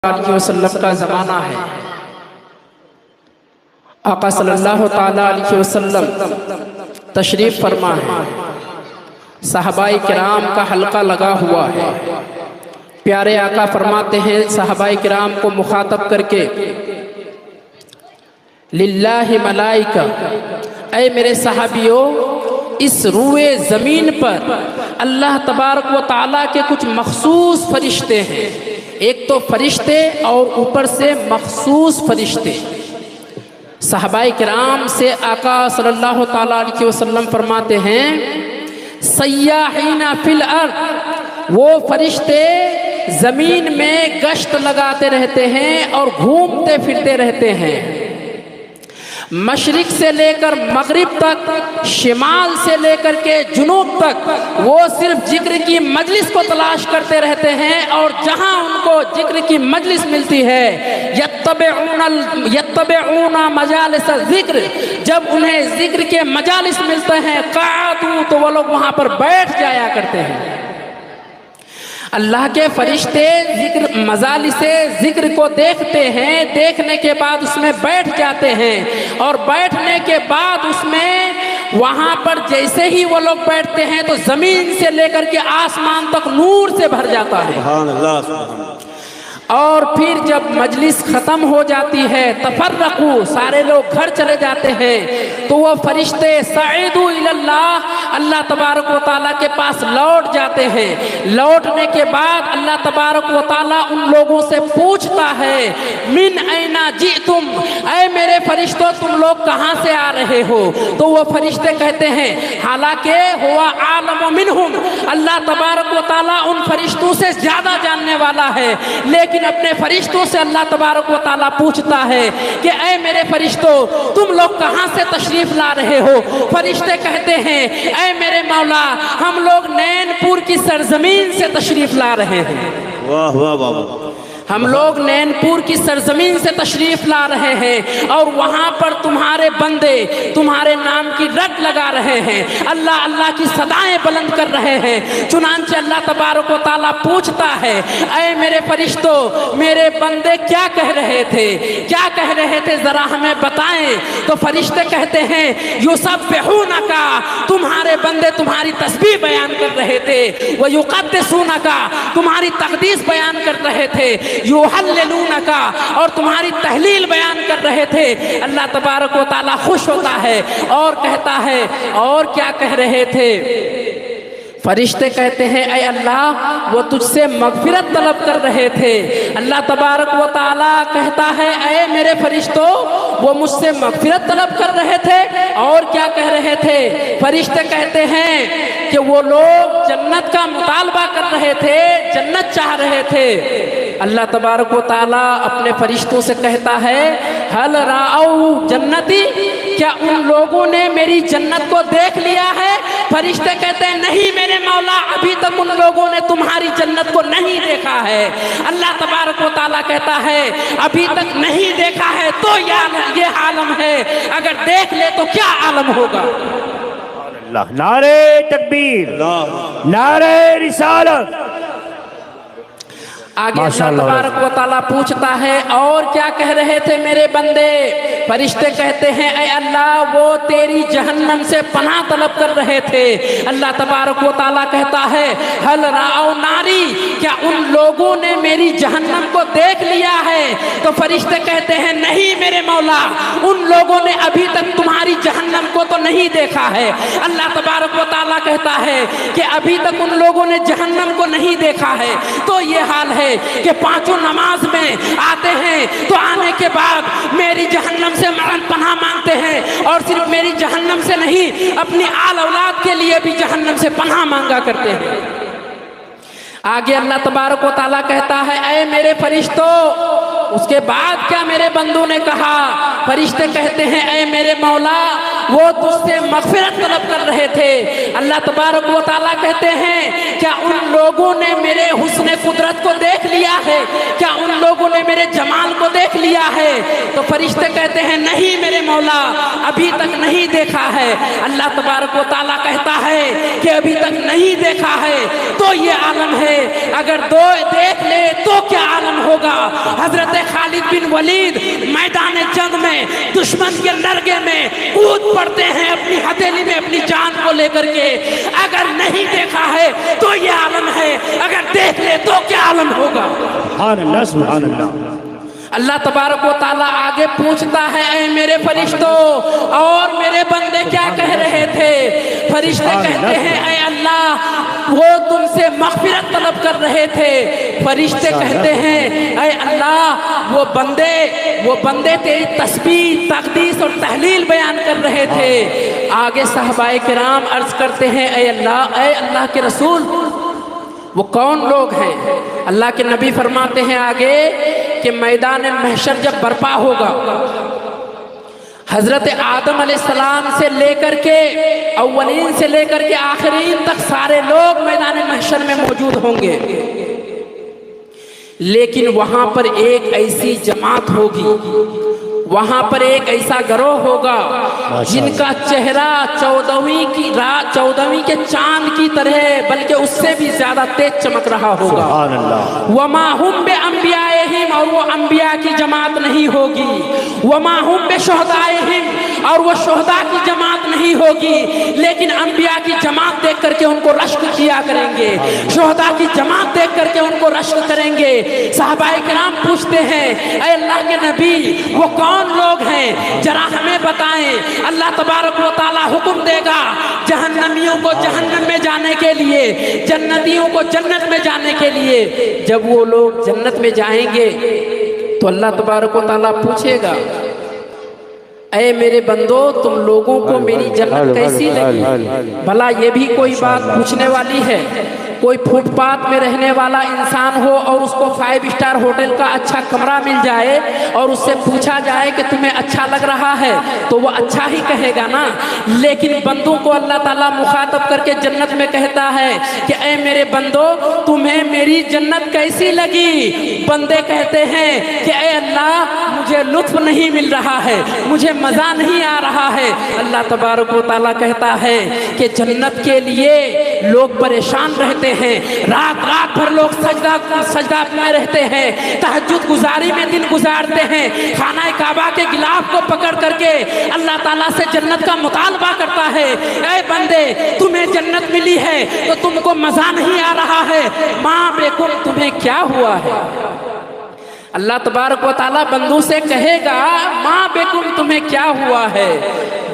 علیہ وسلم کا زمانہ ہے۔ آقا صلی اللہ تعالیٰ علیہ وسلم تشریف فرما ہے، صحابہ کرام کا حلقہ لگا ہوا ہے۔ پیارے آقا فرماتے ہیں صحابہ کرام کو مخاطب کر کے، للہ ملائکہ، اے میرے صحابیوں، اس روئے زمین پر اللہ تبارک و تعالیٰ کے کچھ مخصوص فرشتے ہیں۔ ایک تو فرشتے اور اوپر سے مخصوص فرشتے۔ صحابہ کرام سے آقا صلی اللہ تعالیٰ علیہ وسلم فرماتے ہیں، سیاحین فی الارض، وہ فرشتے زمین میں گشت لگاتے رہتے ہیں اور گھومتے پھرتے رہتے ہیں، مشرق سے لے کر مغرب تک، شمال سے لے کر کے جنوب تک، وہ صرف ذکر کی مجلس کو تلاش کرتے رہتے ہیں، اور جہاں ان کو ذکر کی مجلس ملتی ہے، یتبعون مجالس ذکر، جب انہیں ذکر کے مجالس ملتے ہیں، قعدوا، تو وہ لوگ وہاں پر بیٹھ جایا کرتے ہیں۔ اللہ کے فرشتے مجالس ذکر کو دیکھتے ہیں، دیکھنے کے بعد اس میں بیٹھ جاتے ہیں، اور بیٹھنے کے بعد اس میں وہاں پر جیسے ہی وہ لوگ بیٹھتے ہیں تو زمین سے لے کر کے آسمان تک نور سے بھر جاتا ہے۔ سبحان اللہ، سبحان اللہ۔ اور پھر جب مجلس ختم ہو جاتی ہے، تفرقوا، سارے لوگ گھر چلے جاتے ہیں، تو وہ فرشتے صعدوا الی اللہ، اللہ تبارک و تعالیٰ کے پاس لوٹ جاتے ہیں۔ لوٹنے کے بعد اللہ تبارک و تعالیٰ ان لوگوں سے پوچھتا ہے، من این جئتم، اے میرے فرشتوں تم لوگ کہاں سے آ رہے ہو؟ تو وہ فرشتے کہتے ہیں، حالانکہ ہوا عالم منہم، اللہ تبارک و تعالیٰ ان فرشتوں سے زیادہ جاننے والا ہے، لیکن اپنے فرشتوں سے اللہ تبارک و تعالیٰ پوچھتا ہے کہ اے میرے فرشتوں تم لوگ کہاں سے تشریف لا رہے ہو؟ فرشتے کہتے ہیں، اے میرے مولا ہم لوگ نین پور کی سرزمین سے تشریف لا رہے ہیں۔ واہ واہ واہ، ہم لوگ نین پور کی سرزمین سے تشریف لا رہے ہیں، اور وہاں پر تمہارے بندے تمہارے نام کی رٹ لگا رہے ہیں، اللہ اللہ کی صدائیں بلند کر رہے ہیں۔ چنانچہ اللہ تبارک و تعالیٰ پوچھتا ہے، اے میرے فرشتوں میرے بندے کیا کہہ رہے تھے، کیا کہہ رہے تھے، ذرا ہمیں بتائیں۔ تو فرشتے کہتے ہیں، یسبحونک، تمہارے بندے تمہاری تسبیح بیان کر رہے تھے، ویقدسونک، تمہاری تقدیس بیان کر رہے تھے، یحللونک، اور تمہاری تحلیل بیان کر رہے تھے۔ اللہ تبارک و تعالیٰ خوش ہوتا ہے اور کہتا ہے، اور کیا کہہ رہے تھے؟ فرشتے کہتے ہیں، اے اللہ وہ تجھ سے مغفرت طلب کر رہے تھے۔ اللہ تبارک و تعالیٰ کہتا ہے، اے میرے فرشتوں وہ مجھ سے مغفرت طلب کر رہے تھے، اور کیا کہہ رہے تھے؟ فرشتے کہتے ہیں کہ وہ لوگ جنت کا مطالبہ کر رہے تھے، جنت چاہ رہے تھے۔ اللہ تبارک و تعالیٰ اپنے فرشتوں سے کہتا ہے، ہل راؤ جنتی، کیا ان لوگوں نے میری جنت کو دیکھ لیا ہے؟ فرشتے کہتے ہیں، نہیں میرے مولا، ابھی تک ان لوگوں نے تمہاری جنت کو نہیں دیکھا ہے۔ اللہ تبارک و تعالیٰ کہتا ہے، ابھی تک نہیں دیکھا ہے تو یہ عالم ہے، اگر دیکھ لے تو کیا عالم ہوگا۔ اللہ، نعرہ تکبیر، نعرہ رسالت۔ آگے اللہ تبارک و تعالیٰ پوچھتا ہے، اور کیا کہہ رہے تھے میرے بندے؟ فرشتے کہتے ہیں، اے اللہ وہ تیری جہنم سے پناہ طلب کر رہے تھے۔ اللہ تبارک و تعالیٰ کہتا ہے، ہل راؤ ناری، کیا ان لوگوں نے میری جہنم کو دیکھ لیا ہے؟ تو فرشتے کہتے ہیں، نہیں میرے مولا، ان لوگوں نے ابھی تک تمہاری جہنم کو تو نہیں دیکھا ہے۔ اللہ تبارک و تعالیٰ کہتا ہے کہ ابھی تک ان لوگوں نے جہنم کو نہیں دیکھا ہے، تو یہ حال ہے کہ پانچوں نماز میں آتے ہیں تو آنے کے بعد میری جہنم سے پناہ مانگتے ہیں، اور صرف میری جہنم سے نہیں، اپنی آل اولاد کے لیے بھی جہنم سے پناہ مانگا کرتے ہیں۔ آگے اللہ تبارک و تعالیٰ کہتا ہے، اے میرے فرشتوں اس کے بعد کیا میرے بندوں نے کہا؟ فرشتے کہتے ہیں، اے میرے مولا وہ تجھ سے مغفرت طلب کر رہے تھے۔ اللہ تبارک و تعالیٰ کہتے ہیں، کیا ان لوگوں نے میرے حسن قدرت کو دیکھ لیا ہے؟ کیا ان لوگوں نے اے میرے جمال کو دیکھ لیا ہے؟ تو فرشتے کہتے ہیں نہیں میرے مولا ابھی تک نہیں دیکھا ہے۔ اللہ تبارک و تعالیٰ کہتا ہے کہ ابھی تک نہیں دیکھا ہے تو یہ عالم ہے، اگر دیکھ لے تو کیا عالم ہوگا۔ حضرت خالد بن ولید میدان جنگ میں دشمن کے لرگے میں کود پڑتے ہیں اپنی ہتھیلی میں اپنی جان کو لے کر کے، اگر نہیں دیکھا ہے تو یہ عالم ہے، اگر دیکھ لے تو کیا عالم ہوگا۔ سبحان اللہ سبحان اللہ۔ اللہ تبارک و تعالیٰ آگے پوچھتا ہے اے میرے فرشتوں اور میرے بندے کیا کہہ رہے تھے؟ فرشتے کہتے ہیں اے اللہ وہ تم سے مغفرت طلب کر رہے تھے۔ فرشتے کہتے ہیں اے اللہ وہ بندے تیری تسبیح تقدیس اور تحلیل بیان کر رہے تھے۔ آگے صحابہ کرام عرض کرتے ہیں اے اللہ کے رسول وہ کون لوگ ہیں؟ اللہ کے نبی فرماتے ہیں آگے کہ میدان محشر جب برپا ہوگا، حضرت آدم علیہ السلام سے لے کر کے اولین سے لے کر کے آخرین تک سارے لوگ میدان محشر میں موجود ہوں گے، لیکن وہاں پر ایک ایسی جماعت ہوگی، وہاں پر ایک ایسا گروہ ہوگا جن کا چہرہ 14ویں کے چاند کی طرح بلکہ اس سے بھی زیادہ تیز چمک رہا ہوگا۔ سبحان اللہ۔ وما ہم بانبیائہم اور وہ انبیاء کی جماعت نہیں ہوگی، وما ہم بشہدائہم اور وہ شہداء کی جماعت نہیں ہوگی، لیکن انبیاء کی جماعت دیکھ کر کے ان کو رشک کیا کریں گے، شہداء کی جماعت دیکھ کر کے ان کو رشک کریں گے۔ صحابہ کرام پوچھتے ہیں اے اللہ کے نبی وہ کون لوگ ہیں ذرا ہمیں بتائیں۔ اللہ تبارک و تعالیٰ حکم دے گا جہنمیوں کو جہنم میں جانے کے لیے، جنتیوں کو جنت میں جانے کے لیے۔ جب وہ لوگ جنت میں جائیں گے تو اللہ تبارک و تعالیٰ پوچھے گا اے میرے بندو تم لوگوں کو میری جنت کیسی لگی؟ بھلا یہ بھی کوئی بات پوچھنے والی ہے؟ کوئی فٹ پاتھ میں رہنے والا انسان ہو اور اس کو 5 اسٹار ہوٹل کا اچھا کمرہ مل جائے اور اس سے پوچھا جائے کہ تمہیں اچھا لگ رہا ہے تو وہ اچھا ہی کہے گا نا، لیکن بندوں کو اللہ تعالیٰ مخاطب کر کے جنت میں کہتا ہے کہ اے میرے بندو تمہیں میری جنت کیسی لگی؟ بندے کہتے ہیں کہ اے اللہ مجھے لطف نہیں مل رہا ہے، مجھے مزہ نہیں آ رہا ہے۔ اللہ تبارک و تعالیٰ کہتا ہے کہ جنت کے لیے لوگ پریشان رہتے ہیں، رات بھر لوگ سجدہ میں رہتے ہیں، تہجد گزاری میں دن گزارتے ہیں، خانہ کعبہ کے غلاف کو پکڑ کر کے اللہ تعالیٰ سے جنت کا مطالبہ کرتا ہے۔ اے بندے تمہیں جنت ملی ہے تو تم کو مزہ نہیں آ رہا ہے، ماں بیکم تمہیں کیا ہوا ہے؟ اللہ تبارک و تعالیٰ بندوں سے کہے گا ماں بیکم تمہیں کیا ہوا ہے؟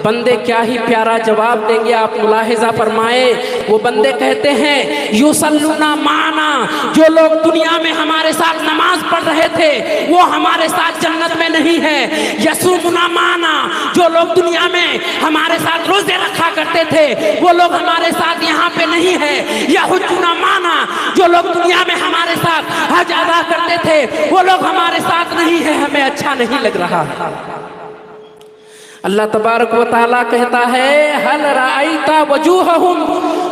بندے کیا ہی پیارا جواب دیں گے، آپ ملاحظہ فرمائے۔ وہ بندے کہتے ہیں یصلون معنا، جو لوگ دنیا میں ہمارے ساتھ نماز پڑھ رہے تھے وہ ہمارے ساتھ جنت میں نہیں ہے۔ یصومون معنا، جو لوگ دنیا میں ہمارے ساتھ روزے رکھا کرتے تھے وہ لوگ ہمارے ساتھ یہاں پہ نہیں ہے۔ یحجون معنا، جو لوگ دنیا میں ہمارے ساتھ حج ادا کرتے تھے وہ لوگ ہمارے ساتھ نہیں ہے، ہمیں اچھا نہیں لگ رہا۔ اللہ تبارک و تعالیٰ کہتا ہے ہل رأیت وجوہہم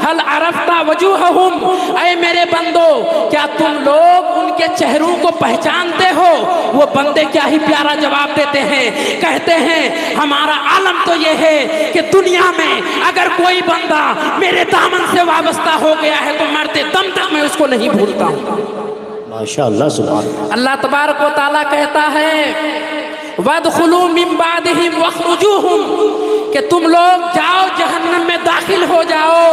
ہل عرفت وجوہہم، اے میرے بندو کیا تم لوگ ان کے چہروں کو پہچانتے ہو؟ وہ بندے کیا ہی پیارا جواب دیتے ہیں، کہتے ہیں ہمارا عالم تو یہ ہے کہ دنیا میں اگر کوئی بندہ میرے دامن سے وابستہ ہو گیا ہے تو مرتے دم تک میں اس کو نہیں بھولتا ہوں۔ ماشاءاللہ سبحان اللہ۔ اللہ تبارک و تعالیٰ کہتا ہے وَادْخُلُوا مِن بَعْدِهِمْ وَاخْرُجُوهُمْ، کہ تم لوگ جاؤ جہنم میں داخل ہو جاؤ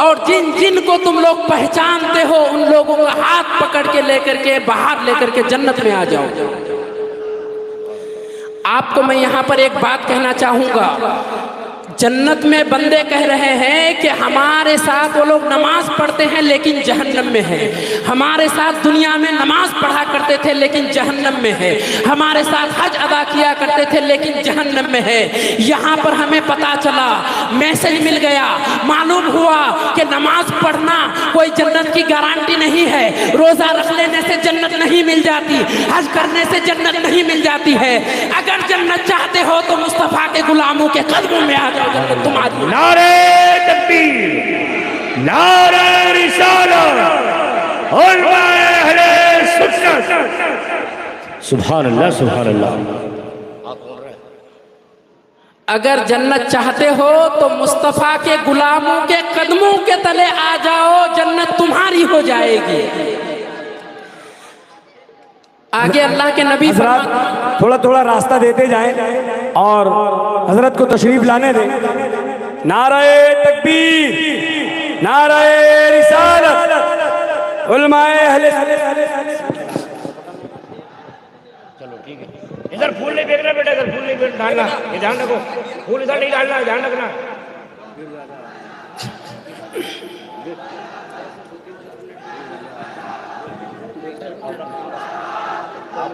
اور جن کو تم لوگ پہچانتے ہو ان لوگوں کا ہاتھ پکڑ کے لے کر کے باہر لے کر کے جنت میں آ جاؤ۔ آپ کو میں یہاں پر ایک بات کہنا چاہوں گا، جنت میں بندے کہہ رہے ہیں کہ ہمارے ساتھ وہ لوگ نماز پڑھتے ہیں لیکن جہنم میں ہے، ہمارے ساتھ دنیا میں نماز پڑھا کرتے تھے لیکن جہنم میں ہے، ہمارے ساتھ حج ادا کیا کرتے تھے لیکن جہنم میں ہے۔ یہاں پر ہمیں پتا چلا، میسج مل گیا، معلوم ہوا کہ نماز پڑھنا کوئی جنت کی گارنٹی نہیں ہے، روزہ رکھ لینے سے جنت نہیں مل جاتی، حج کرنے سے جنت نہیں مل جاتی ہے۔ اگر جنت چاہتے ہو تو مصطفیٰ کے غلاموں کے قدموں میں آ جاؤ، جنت تمہاری۔ نعرہ تکبیر، نعرہ رسالت، علماء اہل سنت۔ سبحان اللہ سبحان اللہ. اگر جنت چاہتے ہو تو مصطفیٰ کے غلاموں کے قدموں کے تلے آ جاؤ، جنت تمہاری ہو جائے گی. آگے اللہ کے نبی حضرات تھوڑا تھوڑا راستہ دیتے جائیں اور حضرت کو تشریف لانے دیں. نعرہ تکبیر، نعرہ رسالت، علماء اہل ادھر پھول نہیں پھینکنا بیٹا، ادھر پھول نہیں ڈالنا، یہ دھیان رکھو، پھول ادھر نہیں ڈالنا، دھیان رکھنا.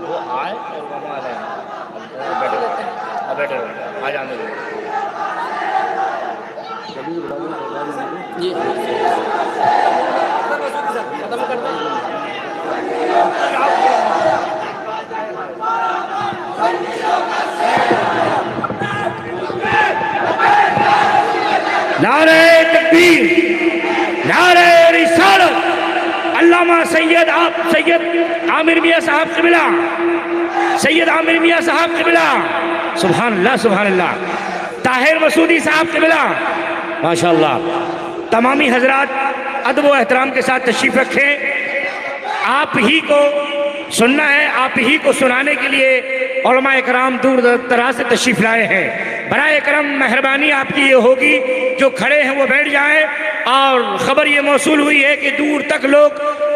وہ آئے بیٹھے آ جانے دو. جی نعرہ تکبیر، نعرہ رسالت. علامہ سید عامر میاں صاحب قبلہ، سید عامر میاں صاحب قبلہ، سبحان اللہ سبحان اللہ. طاہر مسعودی صاحب قبلہ، ماشاءاللہ. تمامی حضرات ادب و احترام کے ساتھ تشریف رکھیں. آپ ہی کو سننا ہے، آپ ہی کو سنانے کے لیے علماء اکرام دور دراز سے تشریف لائے ہیں. برائے کرم مہربانی آپ کی یہ ہوگی جو کھڑے ہیں وہ بیٹھ جائیں. اور خبر یہ موصول ہوئی ہے کہ دور تک لوگ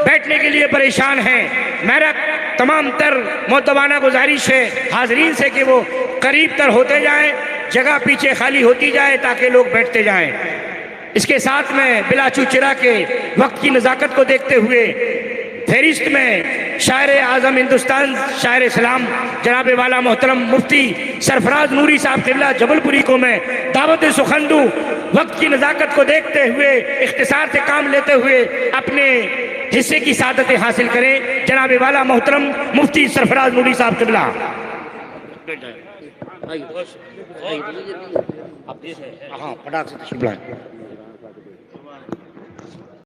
بیٹھنے کے لیے پریشان ہیں. میرا تمام تر معتبانہ گزارش ہے حاضرین سے کہ وہ قریب تر ہوتے جائیں، جگہ پیچھے خالی ہوتی جائے تاکہ لوگ بیٹھتے جائیں. اس کے ساتھ میں بلا چوچرا کے وقت کی نزاکت کو دیکھتے ہوئے فہرست میں شاعر اعظم ہندوستان، شاعر اسلام جناب والا محترم مفتی سرفراز نوری صاحب قبلہ جبل پوری کو میں دعوت سخن دوں. وقت کی نزاکت کو دیکھتے ہوئے اختصار سے کام لیتے ہوئے اپنے حصے کی سعادتیں حاصل کریں. جناب والا محترم مفتی سرفراز نوری صاحب قبلہ. ہاں پٹاخ سے تشریف لائیں.